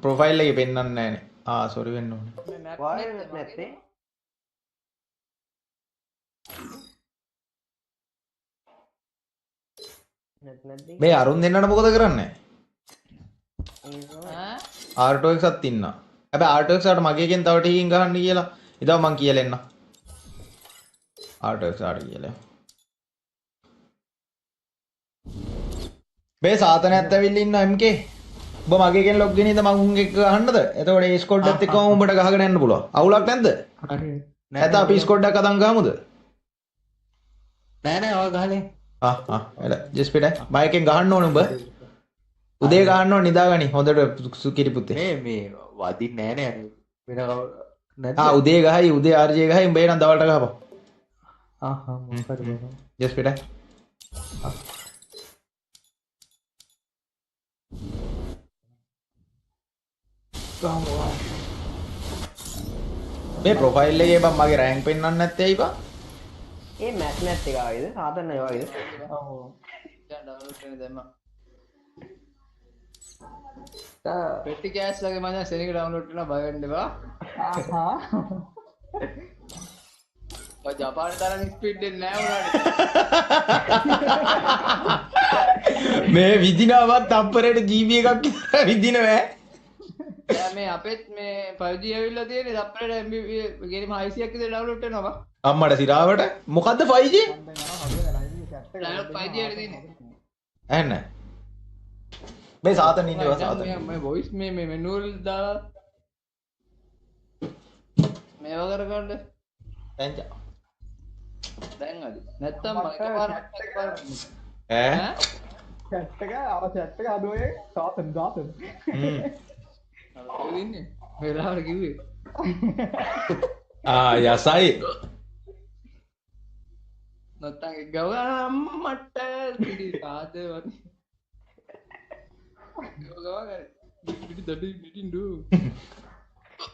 Profile එකේ පෙන්වන්නේ නැහනේ. සෝරි වෙන්න ඕනේ. වාරේ නැත්තේ. නැත්නම් මේ අරුන් දෙන්නට මොකද කරන්නේ? R2X ත් ඉන්නවා. හැබැයි R2X ට මගේ එකෙන් තව ටිකකින් ගහන්න කියලා. ඉතින් මං කියලා එන්න. R2X ආට කියලා. මේ සාතනයත් ඇවිල්ලා ඉන්න MK. ඔබ මගේ එකෙන් ලොග් ගෙනින්ද මං උන්ගේ එක ගහන්නද? එතකොට ඒ ස්කෝඩ් එකත් එක්කම උඹට ගහගෙන යන්න පුළුවන්. අවුලක් නැද්ද? හරි. නැත්නම් අපි ස්කෝඩ් එකක් අදන් ගහමුද? නෑ ඔය ගහලේ. එල ජස් පිට බයකෙන් ගහන්න ඕන උඹ. උදේ ගහන්න ඕන නිදාගනි හොඳට සුකිරි පුතේ. මේ වදින්නේ නෑනේ වෙන නැද්ද? උදේ ගහයි උදේ RJ ගහයි උඹ එනන් දවල්ට ගහපන්. මොකද ජස් පිට. මේ ප්‍රොෆයිල් එකේ බං මගේ රෑන්ක් පෙන්වන්න නැත්තේ ඇයි බං? ඒ මැච් නැත් එක ආවේද? සාතන නෑ වගේද? ඔව් දැන් ඩවුන්ලෝඩ් කරන දැම්මා පෙට්ටි කෑස් වගේ මම දැන් සෙනෙක ඩවුන්ලෝඩ් කරනවා බය වෙන්න එපා ඔය ජපාන තරම් ස්පීඩ් එක නෑ උනාට මේ විදිනවත් තප්පරයට GB එකක් විතර විදිනවා දැන් මේ අපෙත් මේ 5G ඇවිල්ලා තියෙන්නේ තප්පරයට MB ගේම් 600ක් විතර ඩවුන්ලෝඩ් වෙනවා බා අම්මට සිරාවට මොකද්ද 5G? 5G එකට තියෙන්නේ ඇන්න මේ සාතන ඉන්නවා සාතන මේ වොයිස් මේ මෙනුවල් දාලා මේව කරගන්න දැන් අද නැත්තම් එකපාර ඈ chat එක අර chat එක අදෝයේ සාතන ඔය ඉන්නේ වෙලාවට කිව්වේ යසයි නැත්තම් ගව අම්මට පිටි සාදවත් පිටි දඩි නිටින්ඩු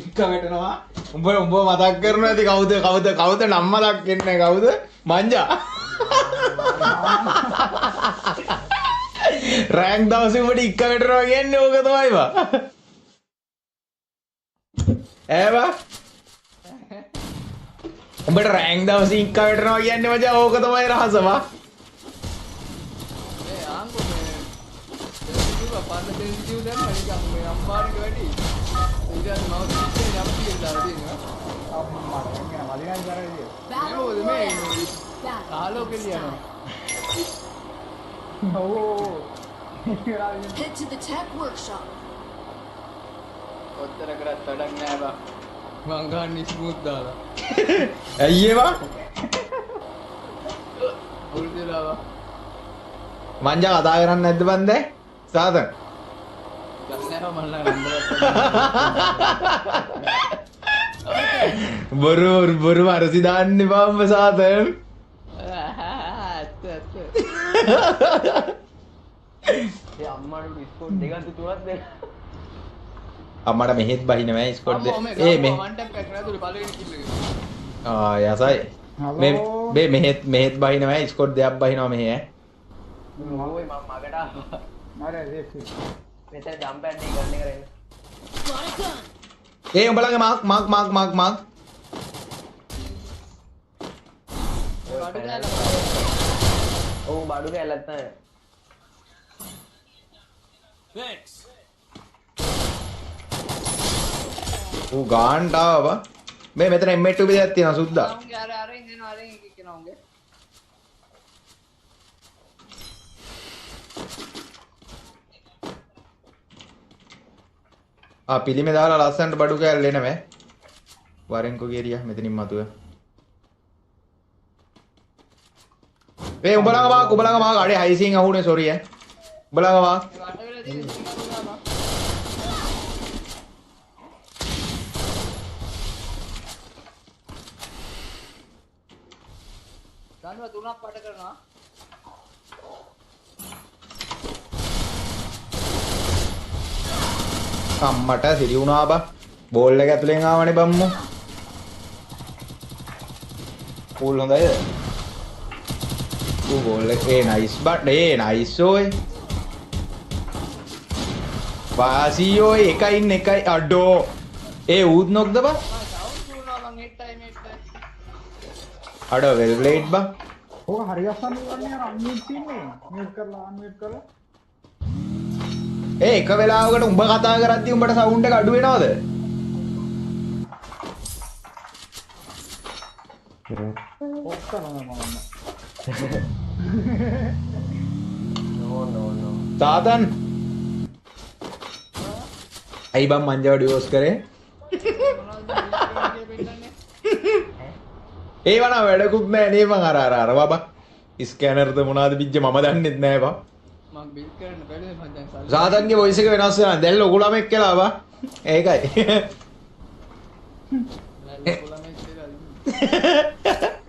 ඉක්ක වැටෙනවා උඹ මතක් කරනවා ඇති කවුද නම් මතක් වෙන්නේ කවුද මංජා රෑන්ක් දවසේ උඹට ඉක්ක වැටෙනවා කියන්නේ ඕක තමයි බා ඈ උඹට රෑන්ක් දවසේ ඉක්ක වැටෙනවා කියන්නේ මචං ඕක තමයි රහස බා මේ ආංකෝ මේ දෙවියෝ පාන්න දෙවියෝ දැන් නිකන් මේ අම්මානික වැඩි ඉතින් මම කිව්වේ නම් කියලා තියෙනවා මොකද මේ ආලෝකෙ ලියනවා Head to the tech workshop. ඔත්තර කරත් වැඩක් නෑ බා මං ගන්න ස්මූත් දාලා ඇයි ඒවා උල් දෙලා බා මංජා කතා කරන්නේ නැද්ද බන්දේ සාතන් ගන්නෑ මල්ලා නම්බර් බොරු අරසි දාන්න එපා උඹ සාතන් ඇත්ත ඒ අම්මාට ස්කෝඩ් දෙකක් තුනක් දෙන්න. අම්මට මෙහෙත් බහින මේ ස්කොට් මේ වන් ටැප් එකක් නෑදුලේ පළවෙනි කිල් එක යසයි මේ මෙහෙත් බහින මේ ස්කොට් දෙකක් බහිනවා මෙහෙ ඈ ඕයි මම මගට ආවා. මෙතන ජම්ප් ඇන්ඩ් එක ගන්න කරගෙන. Got a gun. උඹලගේ මාක් ඔව් බඩු කැලක් තමයි. ඌ ගාන්ට ආවා මේ මෙතන M2 බෙදයක් තියෙනවා සුද්දා උන්ගේ අර ඉන්නවා අර එක කෙනා උන්ගේ පිළිමේ දාලා ලස්සනට බඩු කෑල්ල එන මේ වරෙන්කෝ ගිරියා මෙතනින් මතුව උඹලගේ මාක් අඩේ හයිසින් අහුනේ සෝරි ඈ උඹලගේ මාක් වට වෙලා තියෙන සිංහල බා ගන්නවා තුනක් පට කරනවා අම්මට සිරි වුණා බා බෝල් එක ඇතුලෙන් ආවනේ බම්මු පූල් හොඳයිද ඌ බෝල් එක නයිස් බට් නයිස් ඔය වාසියෝ එකයි ඉන්න එකයි අඩෝ ඒ ඌත් නොක්ද බා සවුන්ඩ් දුන්නා මං එට්ටයි අඩෝ වෙල් බ්ලේඩ් බා ඕක හරි ගස්සන්න ඕනේ අර අන්මියුට් තියන්නේ මියුට් කරලා අන්මියුට් කරලා ඒ එක වෙලාවකට උඹ කතා කරද්දී උඹට සවුන්ඩ් එක අඩු වෙනවද ඔක් කරනවා මම නෝ තාතන් ඇයි බං මංජව ඩිවෝස් කරේ ඒ වන වැඩකුත් නෑ නේ මං අර බබා ස්කෑනර්ද මොනවද බිජ්ජ මම දන්නෙත් නෑ බා මං බිල් කරන්න බැලුවේ මං දැන් සල්ලි සාතන්ගේ වොයිස් එක වෙනස් වෙනවා දැන් ලොකු ළමෙක් කියලා බා ඒකයි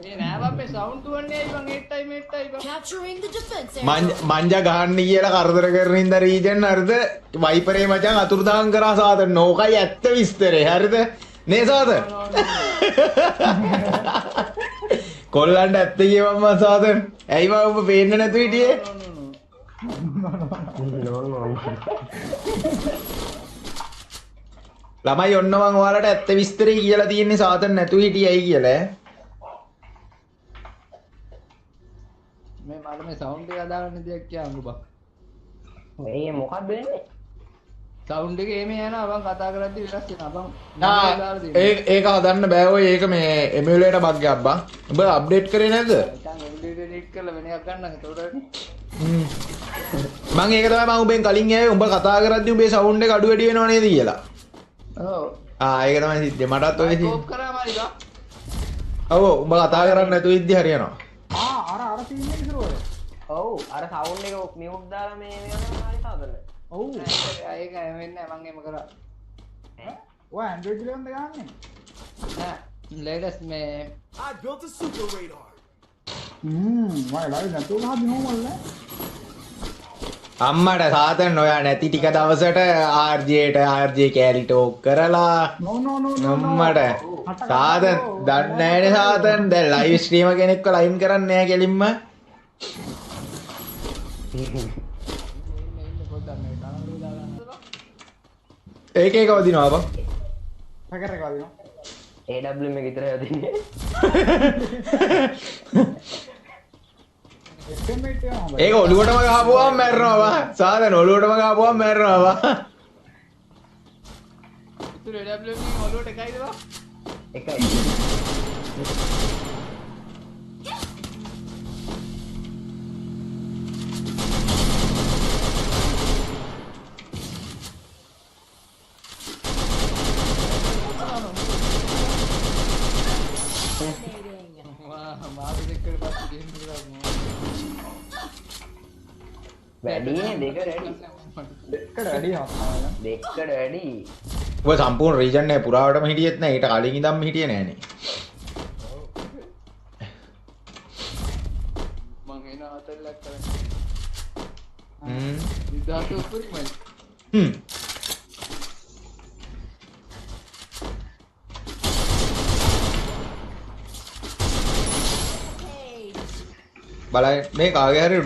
මේ නෑ බම්මේ සවුන්ඩ් දුවන්නේ ඇයි මං එට්ටයි මෙට්ටයි බං Capturing the defense area. මංජා ගහන්න කියලා කරදර කරන ඉඳ රීජන් හරිද වයිපරේ මචං අතුරුදහන් කරා සාතන් නෝකයි ඇත්ත විස්තරේ හරිද නේ සාතන් කොල්ලන්ට ඇත්ත කියවම සාතන් ඇයි මම ඔබ පේන්න නැතු හිටියේ ළමයි ඔන්න මං ඔයාලට ඇත්ත විස්තරේ කියලා තියෙන්නේ සාතන් නැතු හිටියයි කියලා මේ මට මේ සවුන්ඩ් එක දාගන්න දෙයක් කියන්නකෝ බං මේ මොකක්ද වෙන්නේ සවුන්ඩ් එක එමේ යනවා බං කතා කරද්දි වෙනස් වෙනවා බං ඒක හදන්න බෑ ඔය ඒක මේ එමියුලේටර් බග් එකක් බං උඹ අප්ඩේට් කරේ නැද්ද නිකන් එමුලේටර් ඩිලීට් කරලා වෙන එකක් ගන්න ඒකට මං ඒක තමයි මම උඹෙන් කලින් ඇහුවේ උඹ කතා කරද්දි උඹේ සවුන්ඩ් එක අඩු වැඩි වෙනව නේද කියලා ඔව් ඒක තමයි සිද්ධිය මටත් ඔය කෝප් කරා මාරි බං ඔව් උඹ කතා කරන්නේ නැතුව ඉද්දි හරියනවා අර තියෙන්නේ ඉතිරෝල ඔව් අර සවුන්ඩ් එක මියුට් දාලා මේ වෙනවා හරි සාදන්න ඔව් ඒක වෙන්නේ නැහැ මං එහෙම කරා ඔය ඇන්ඩ්‍රොයිඩ් එකෙන්ද ගන්නේ නෑ ලේටස්ට් මේ මම ලයිව් නැතුව ගහද්දි නෝමල් නෑ අම්මට සාතන් ඔයා නැති ටික දවසට RJ කෑලි ටෝක් කරලා නෝ අම්මට සාතන් දන්නේ නැහැනේ සාතන් දැන් ලයිව් ස්ට්‍රීමර් කෙනෙක්ව ලයින් කරන්නේ නැහැ කෙලින්ම ඉන්න පොඩ්ඩක් මේ ඩවුන්ලෝඩ් දාගන්න ඒක වදිනවා බං පැකර් එක වදිනවා AWM එක විතරයි වදින්නේ එස්ටිමේට් එක හොඳයි ඒක ඔලුවටම ගහපුවාම මැරෙනවා බං සාතන් ඔලුවටම ගහපුවාම මැරෙනවා බං ඉතුරු AWM එකෙන් ඔලුවට එකයිද බං එකයි මාරු දෙකකට පස්සේ ගේම් කරා වැඩිනේ දෙක වැඩි දෙකට වැඩි හස්නවා දෙකට වැඩි ඔය සම්පූර්ණ රීජන් එක පුරාවටම හිටියෙත් නැහැ ඊට කලින් ඉඳන්ම හිටියේ නෑනේ මං එන හතරලක් කරන්නේ විදාත උපරිමයි බලන්න මේ කාගේ හරි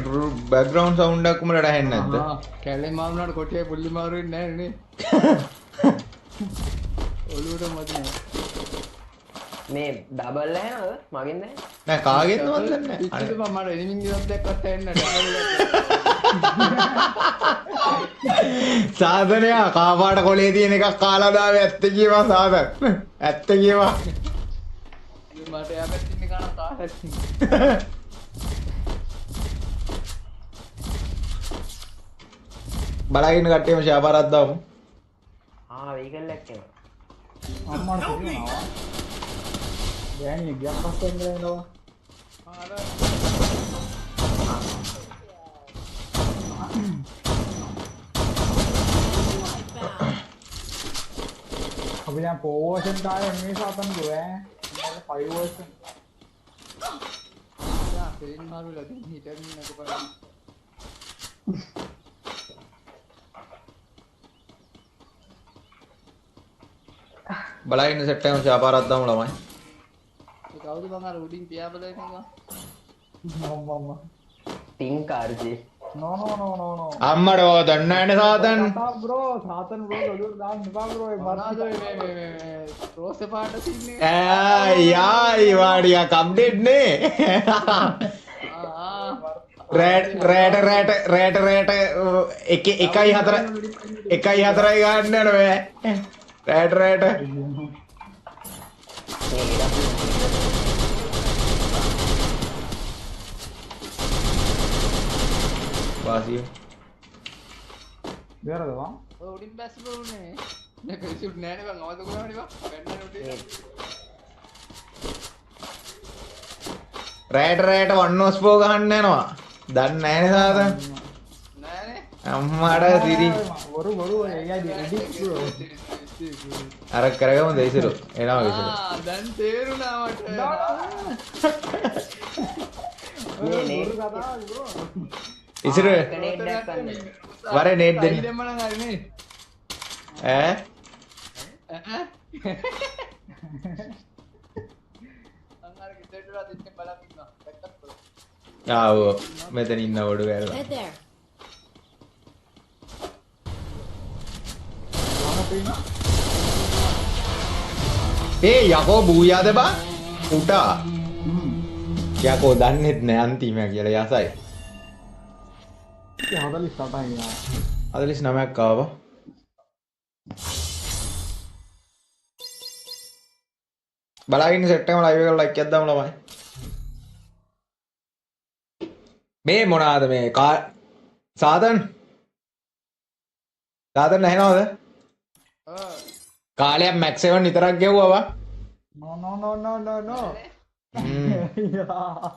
බෑග්ග්‍රවුන්ඩ් සවුන්ඩ් එකක් උඹලට ඇහෙන්නේ නැද්ද කැලේ මාරුනාට කොටියේ පුල්ලි මාරු වෙන්නේ නැහැ නේ ඔලුවට මදිනවා මේ ඩබල් ඇහෙනවද මගෙන් නැහැ නෑ කාගෙත් නවත් දන්නේ පිච්චිද නැහැ මම මට එනිමින් ගියක් දැක්කත් ඇහෙන්නේ සාධනයා කාපාට කොලේ තියෙන එකක් කාලා දාවේ ඇත්ත කියවා සාධන ඇත්ත කියවා මට එයා පැත්තේ ඉන්න කන තාහත් බලාගෙන කට්ටියම ෂාපාරක් දාමු වෙහිකල් එකක් එනවා අම්මට කියනවා ගෑණිය ගියක් පස්සෙන් ගලනවා අපි දැන් 4 version කාලේ මේ සාතන් දුවේ 5 version යා පේන් මාරුලා තියෙන හිටින් නේද බලන්න බලාගෙන සෙට් එකම ෂාපාරක් දාමු ළමයි ඒ කවුද බං අර උඩින් පියාඹලා ඉන්නේ මම ටින් කාර්ජේ නෝ අම්මට ඕක දන්නේ නැනේ සාතන්. බ්‍රෝ සාතන් බ්‍රෝ ඔළුවට දාන්න එපා බ්‍රෝ ඒ මොනවද ඔය මේ රෝස පාට සින්නේ යායි වාඩියා කම්ඩෙඩ් නේ. රෑට එකයි 4යි ගන්න යන ඔය. රෑට වාසිය දෙරද වා ඔය උඩින් බැස් බෝනේ නේ පෙසිුට් නෑනේ බං අවද කරන්නේ බං බැන්න උඩේ රෑට වන්නෝස්පෝ ගහන්න යනවා. දන්නේ නැනේ සාතන්. නෑනේ අම්මාට සිරි වරු එයාදී එඩිට් බ්‍රෝ අර කරගමු දෙයිසරු. එනවා විසර. දැන් තේරුණා මට මේ නේ බ්‍රෝ ඉසර කනේඩ්ඩක් ගන්න වරේ නේට් දෙන්න. දෙන්න නම් හරිනේ ඈ අංගාර ගෙදරට දෙන්න බලන් ඉන්නවා දැක්කත් ආව මෙතන ඉන්න ඔඩු ගෑරලා. Head there. ඒ යකෝ බූයාද බා උටා. යකෝ දන්නෙත් නෑ අන්තිම කියලා යසයි. 48යි යා 49ක් ආවා. බලාගෙන සෙට් එකම ලයිව් එකට ලයික් එකක් දාමු ළමයි. මේ මොනවාද මේ සාතන් නැහෙනවද? කාලයක් මැක්ස් 7 විතරක් ගෙවුවා වා. නෝ හ්ම්. යා